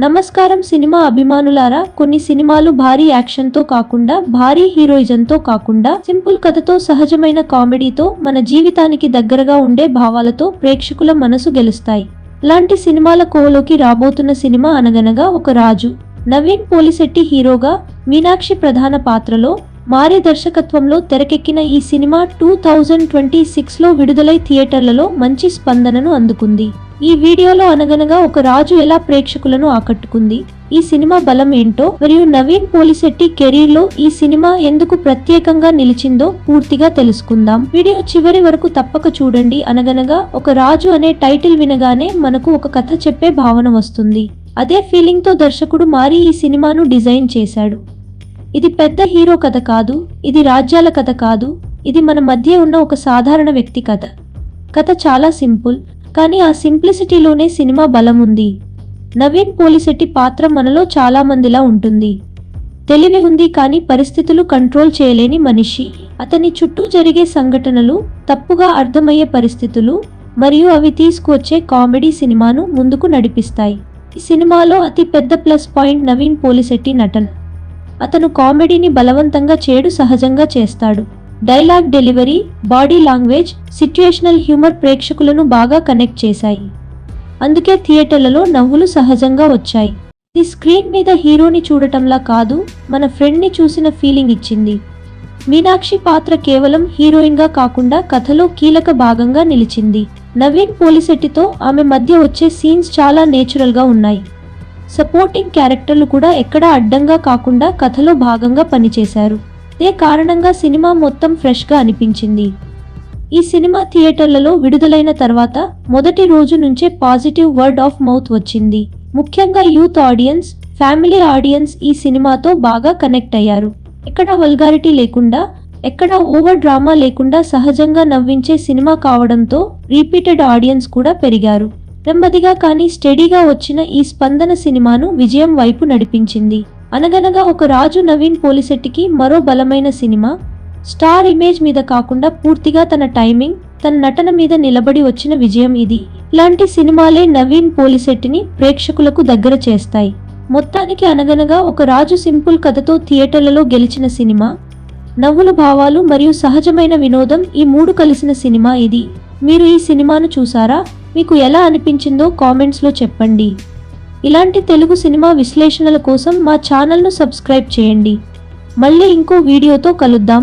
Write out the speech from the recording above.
నమస్కారం సినిమా అభిమానులారా, కొన్ని సినిమాలు భారీ యాక్షన్తో కాకుండా, భారీ హీరోయిజంతో కాకుండా, సింపుల్ కథతో, సహజమైన కామెడీతో, మన జీవితానికి దగ్గరగా ఉండే భావాలతో ప్రేక్షకుల మనసు గెలుస్తాయి. లాంటి సినిమాల కోవలోకి రాబోతున్న సినిమా అనగనగా ఒక రాజు. నవీన్ పోలిశెట్టి హీరోగా, మీనాక్షి ప్రధాన పాత్రలో, మారే దర్శకత్వంలో తెరకెక్కిన ఈ సినిమా 2026లో విడుదలై థియేటర్లలో మంచి స్పందనను అందుకుంది. ఈ వీడియోలో అనగనగా ఒక రాజు ఎలా ప్రేక్షకులను ఆకట్టుకుంది, ఈ సినిమా బలం ఏంటో మరియు నవీన్ పోలిశెట్టి కెరీర్ లో ఈ సినిమా ఎందుకు ప్రత్యేకంగా నిలిచిందో పూర్తిగా తెలుసుకుందాం. వీడియో చివరి వరకు తప్పక చూడండి. అనగనగా ఒక రాజు అనే టైటిల్ వినగానే మనకు ఒక కథ చెప్పే భావన వస్తుంది. అదే ఫీలింగ్ తో దర్శకుడు మారి ఈ సినిమాను డిజైన్ చేశాడు. ఇది పెద్ద హీరో కథ కాదు, ఇది రాజ్యాల కథ కాదు, ఇది మన మధ్య ఉన్న ఒక సాధారణ వ్యక్తి కథ. కథ చాలా సింపుల్, కానీ ఆ సింప్లిసిటీలోనే సినిమా బలం ఉంది. నవీన్ పోలిశెట్టి పాత్ర మనలో చాలా మందిలా ఉంటుంది. తెలివి ఉంది కానీ పరిస్థితులు కంట్రోల్ చేయలేని మనిషి. అతని చుట్టూ జరిగే సంఘటనలు, తప్పుగా అర్థమయ్యే పరిస్థితులు మరియు అవి తీసుకువచ్చే కామెడీ సినిమాను ముందుకు నడిపిస్తాయి. ఈ సినిమాలో అతి పెద్ద ప్లస్ పాయింట్ నవీన్ పోలిశెట్టి నటన. అతను కామెడీని బలవంతంగా చేయడు, సహజంగా చేస్తాడు. Dialogue delivery, body language, situational humour ప్రేక్షకులను బాగా కనెక్ట్ చేశాయి. అందుకే థియేటర్లలో నవ్వులు సహజంగా వచ్చాయి. ఇది స్క్రీన్ మీద హీరోని చూడటంలా కాదు, మన ఫ్రెండ్ని చూసిన ఫీలింగ్ ఇచ్చింది. మీనాక్షి పాత్ర కేవలం హీరోయిన్గా కాకుండా కథలో కీలక భాగంగా నిలిచింది. నవీన్ పోలిశెట్టితో ఆమె మధ్య వచ్చే సీన్స్ చాలా నేచురల్గా ఉన్నాయి. సపోర్టింగ్ క్యారెక్టర్లు కూడా ఎక్కడా అడ్డంగా కాకుండా కథలో భాగంగా పనిచేశారు. ఇదే కారణంగా సినిమా మొత్తం ఫ్రెష్గా అనిపించింది. ఈ సినిమా థియేటర్లలో విడుదలైన తర్వాత మొదటి రోజు నుంచే పాజిటివ్ వర్డ్ ఆఫ్ మౌత్ వచ్చింది. ముఖ్యంగా యూత్ ఆడియన్స్, ఫ్యామిలీ ఆడియన్స్ ఈ సినిమాతో బాగా కనెక్ట్ అయ్యారు. ఎక్కడా వల్గారిటీ లేకుండా, ఎక్కడా ఓవర్ డ్రామా లేకుండా సహజంగా నవ్వించే సినిమా కావడంతో రిపీటెడ్ ఆడియన్స్ కూడా పెరిగారు. నెమ్మదిగా కానీ స్టడీగా వచ్చిన ఈ స్పందన సినిమాను విజయం వైపు నడిపించింది. అనగనగా ఒక రాజు నవీన్ పోలిశెట్టికి మరో బలమైన సినిమా. స్టార్ ఇమేజ్ మీద కాకుండా పూర్తిగా తన టైమింగ్, తన నటన మీద నిలబడి వచ్చిన విజయం ఇది. ఇలాంటి సినిమాలే నవీన్ పోలిశెట్టిని ప్రేక్షకులకు దగ్గర చేస్తాయి. మొత్తానికి అనగనగా ఒక రాజు సింపుల్ కథతో థియేటర్లలో గెలిచిన సినిమా. నవ్వుల భావాలు మరియు సహజమైన వినోదం ఈ మూడు కలిసిన సినిమా ఇది. మీరు ఈ సినిమాను చూసారా? మీకు ఎలా అనిపించిందో కామెంట్స్లో చెప్పండి. ఇలాంటి తెలుగు సినిమా విశ్లేషణల కోసం మా ఛానల్ను సబ్స్క్రైబ్ చేయండి. మళ్ళీ ఇంకో వీడియోతో కలుద్దాం.